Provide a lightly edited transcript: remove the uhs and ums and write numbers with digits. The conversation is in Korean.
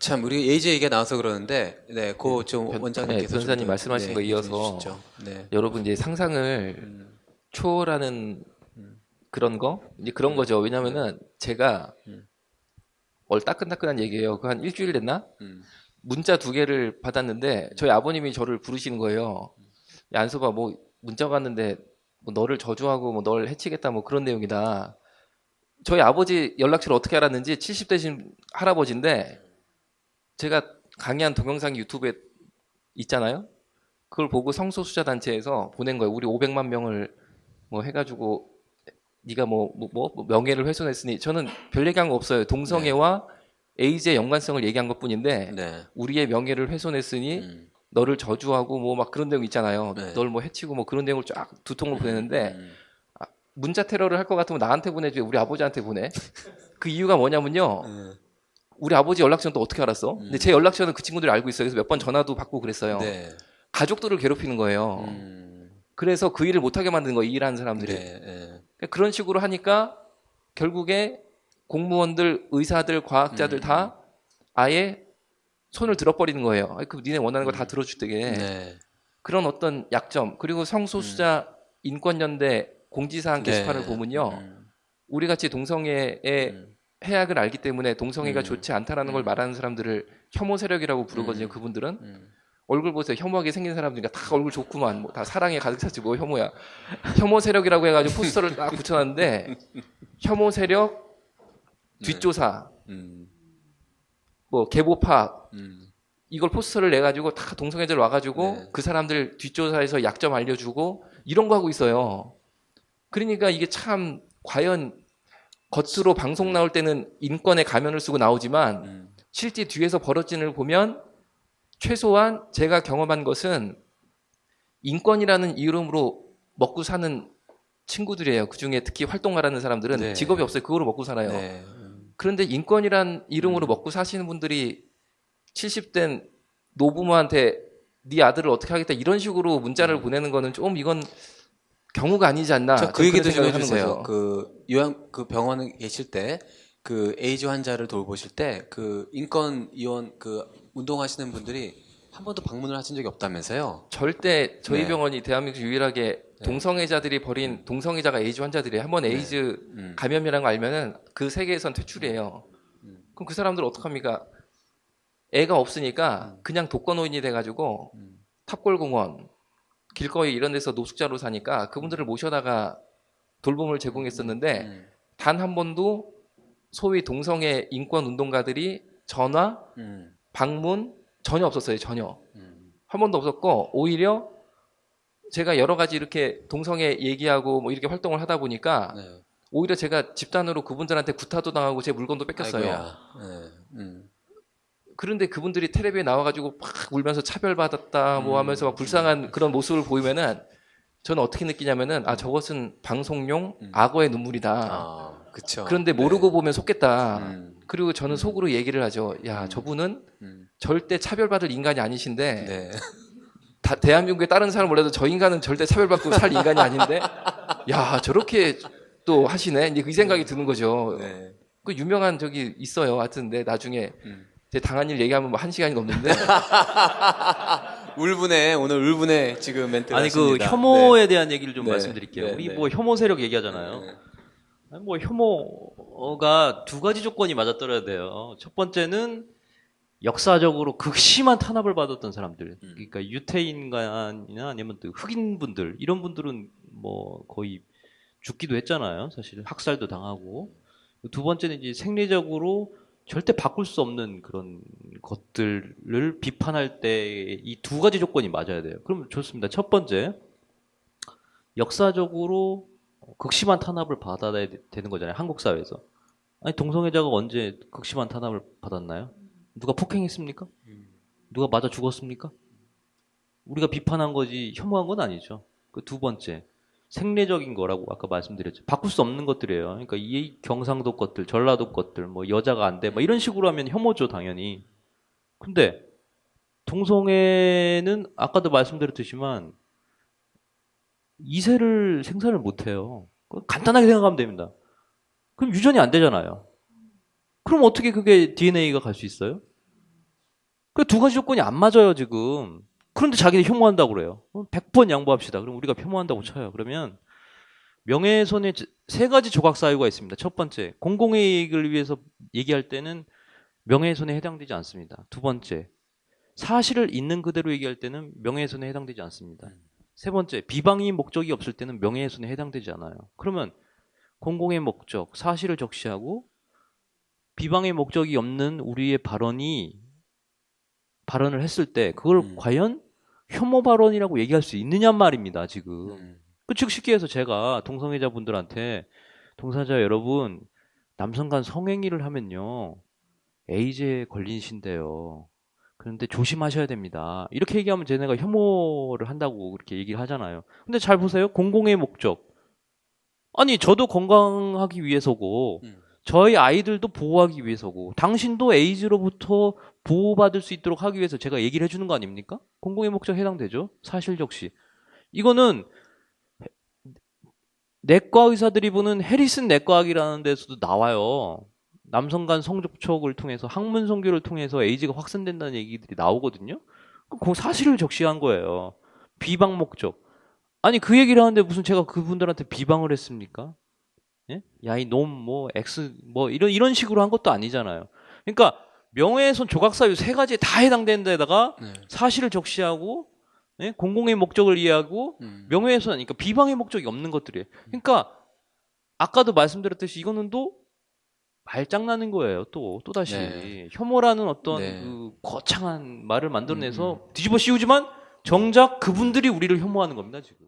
참 우리 AJ 얘기가 나와서 그러는데, 네, 그 좀 원장님께서 좀 변호사님 더, 말씀하신 네, 거 얘기해 이어서 주시죠. 네. 여러분 이제 상상을 초월하는 그런 거 이제 그런 거죠. 왜냐면은 제가 따끈따끈한 얘기예요. 그 한 일주일 됐나? 문자 2개를 받았는데 저희 아버님이 저를 부르시는 거예요. 야, 안소바 뭐 문자 왔는데 뭐 너를 저주하고 뭐 널 해치겠다 뭐 그런 내용이다. 저희 아버지 연락처를 어떻게 알았는지 70대신 할아버지인데 제가 강의한 동영상이 유튜브에 있잖아요. 그걸 보고 성소수자 단체에서 보낸 거예요. 우리 500만 명을 뭐 해가지고 네가 뭐 명예를 훼손했으니 저는 별 얘기한 거 없어요. 동성애와 에이즈의 연관성을 얘기한 것뿐인데 네. 우리의 명예를 훼손했으니 너를 저주하고 뭐 막 그런 내용 있잖아요. 네. 널 뭐 해치고 뭐 그런 내용을 쫙 2통을 보내는데 문자 테러를 할 것 같으면 나한테 보내지 왜 우리 아버지한테 보내? 그 이유가 뭐냐면요. 우리 아버지 연락처는 또 어떻게 알았어? 근데 제 연락처는 그 친구들이 알고 있어요. 그래서 몇 번 전화도 받고 그랬어요. 네. 가족들을 괴롭히는 거예요. 그래서 그 일을 못하게 만드는 거예요. 이 일하는 사람들이. 네. 그러니까 그런 식으로 하니까 결국에 공무원들, 의사들, 과학자들 다 아예 손을 들어버리는 거예요. 그 니네 원하는 거 다 들어줄게. 네. 그런 어떤 약점. 그리고 성소수자 인권연대 공지사항 게시판을 네. 보면요. 우리 같이 동성애의 해악을 알기 때문에 동성애가 좋지 않다라는 걸 말하는 사람들을 혐오 세력이라고 부르거든요. 그분들은 얼굴 보세요. 혐오하게 생긴 사람들이니까 다 얼굴 좋구만. 뭐 다 사랑에 가득 찼지 뭐 혐오야. 혐오 세력이라고 해가지고 포스터를 딱 붙여놨는데 혐오 세력 뒷조사, 뭐 개보파 이걸 포스터를 내가지고 다 동성애자를 와가지고 네. 그 사람들 뒷조사에서 약점 알려주고 이런 거 하고 있어요. 그러니까 이게 참 과연 겉으로 방송 나올 때는 인권의 가면을 쓰고 나오지만 실제 뒤에서 벌어지는 걸 보면 최소한 제가 경험한 것은 인권이라는 이름으로 먹고 사는 친구들이에요. 그중에 특히 활동가라는 사람들은 네. 직업이 없어요. 그거로 먹고 살아요. 네. 그런데 인권이란 이름으로 먹고 사시는 분들이 70된 노부모한테 네 아들을 어떻게 하겠다 이런 식으로 문자를 보내는 거는 좀 이건 경우가 아니지 않나. 저 그 얘기도 좀 생각을 하는 해주세요. 거죠. 그 요양 그 병원에 계실 때 그 에이즈 환자를 돌보실 때 그 인권 위원 그 운동하시는 분들이 한 번도 방문을 하신 적이 없다면서요? 절대 저희 네. 병원이 대한민국 유일하게 동성애자들이 벌인 동성애자가 에이즈 환자들이에요. 한번 에이즈 감염이라는 거 알면은 그 세계에선 퇴출이에요. 그럼 그 사람들 어떡합니까? 애가 없으니까 그냥 독거노인이 돼가지고 탑골공원, 길거리 이런 데서 노숙자로 사니까 그분들을 모셔다가 돌봄을 제공했었는데 단 한 번도 소위 동성애 인권 운동가들이 전화, 방문 전혀 없었어요. 전혀. 한 번도 없었고 오히려 제가 여러 가지 이렇게 동성애 얘기하고 뭐 이렇게 활동을 하다 보니까 네. 오히려 제가 집단으로 그분들한테 구타도 당하고 제 물건도 뺏겼어요. 아이고야. 네. 그런데 그분들이 텔레비에 나와가지고 막 울면서 차별받았다 뭐 하면서 막 불쌍한 그런 모습을 보이면은 저는 어떻게 느끼냐면은 아 저것은 방송용 악어의 눈물이다. 아, 그쵸. 그런데 모르고 네. 보면 속겠다. 그리고 저는 속으로 얘기를 하죠. 야 저분은 절대 차별받을 인간이 아니신데 네. 대한민국의 다른 사람 몰라도 저 인간은 절대 차별받고 살 인간이 아닌데 야 저렇게 또 하시네. 이제 그 생각이 드는 거죠. 네. 그 유명한 적이 있어요. 하여튼 데 나중에 제 당한 일 얘기하면 뭐 1시간이 넘는데 울분에 오늘 울분에 지금 멘트를 아니 그 하십니다. 혐오에 네. 대한 얘기를 좀 네. 말씀드릴게요. 네, 우리 네. 뭐 혐오 세력 얘기하잖아요. 네. 아니, 뭐 혐오가 2가지 조건이 맞아떨어야 돼요. 첫 번째는 역사적으로 극심한 탄압을 받았던 사람들, 그러니까 유태인간이나 아니면 또 흑인분들 이런 분들은 뭐 거의 죽기도 했잖아요. 사실 학살도 당하고. 2번째는 이제 생리적으로 절대 바꿀 수 없는 그런 것들을 비판할 때 이 2가지 조건이 맞아야 돼요. 그럼 좋습니다. 첫 번째, 역사적으로 극심한 탄압을 받아야 되는 거잖아요. 한국 사회에서. 아니 동성애자가 언제 극심한 탄압을 받았나요? 누가 폭행했습니까? 누가 맞아 죽었습니까? 우리가 비판한 거지 혐오한 건 아니죠. 그 2번째, 생리적인 거라고 아까 말씀드렸죠. 바꿀 수 없는 것들이에요. 그러니까 이 경상도 것들, 전라도 것들, 뭐 여자가 안 돼, 뭐 이런 식으로 하면 혐오죠, 당연히. 근데 동성애는 아까도 말씀드렸듯이만 이세를 생산을 못 해요. 간단하게 생각하면 됩니다. 그럼 유전이 안 되잖아요. 그럼 어떻게 그게 DNA가 갈 수 있어요? 그 두 가지 조건이 안 맞아요, 지금. 그런데 자기는 혐오한다고 그래요. 100번 양보합시다. 그럼 우리가 혐오한다고 쳐요. 그러면 명예훼손의 세 가지 조각 사유가 있습니다. 첫 번째, 공공의 이익을 위해서 얘기할 때는 명예훼손에 해당되지 않습니다. 두 번째, 사실을 있는 그대로 얘기할 때는 명예훼손에 해당되지 않습니다. 세 번째, 비방의 목적이 없을 때는 명예훼손에 해당되지 않아요. 그러면 공공의 목적, 사실을 적시하고 비방의 목적이 없는 우리의 발언을 했을 때 그걸 과연 혐오 발언이라고 얘기할 수 있느냐 말입니다, 지금. 즉 쉽게 해서 제가 동성애자분들한테 동성애자 여러분 남성 간 성행위를 하면요 에이즈에 걸리신대요. 그런데 조심하셔야 됩니다. 이렇게 얘기하면 쟤네가 혐오를 한다고 그렇게 얘기를 하잖아요. 근데 잘 보세요. 공공의 목적. 아니 저도 건강하기 위해서고 저희 아이들도 보호하기 위해서고 당신도 에이즈로부터 보호받을 수 있도록 하기 위해서 제가 얘기를 해주는 거 아닙니까? 공공의 목적 해당되죠. 사실 적시. 이거는 내과 의사들이 보는 해리슨 내과학이라는 데서도 나와요. 남성 간 성접촉을 통해서 항문 성교를 통해서 에이즈가 확산된다는 얘기들이 나오거든요. 그 사실을 적시한 거예요. 비방 목적. 아니 그 얘기를 하는데 무슨 제가 그분들한테 비방을 했습니까? 예? 야 이 놈 뭐 X 뭐 이런 식으로 한 것도 아니잖아요. 그러니까 명예훼손 조각사유 세 가지에 다 해당되는 데다가 사실을 적시하고 예? 공공의 목적을 이해하고 명예훼손 그러니까 비방의 목적이 없는 것들이에요. 그러니까 아까도 말씀드렸듯이 이거는 또 말장난인 거예요. 또 다시 혐오라는 어떤 그 거창한 말을 만들어내서 뒤집어 씌우지만 정작 그분들이 우리를 혐오하는 겁니다, 지금.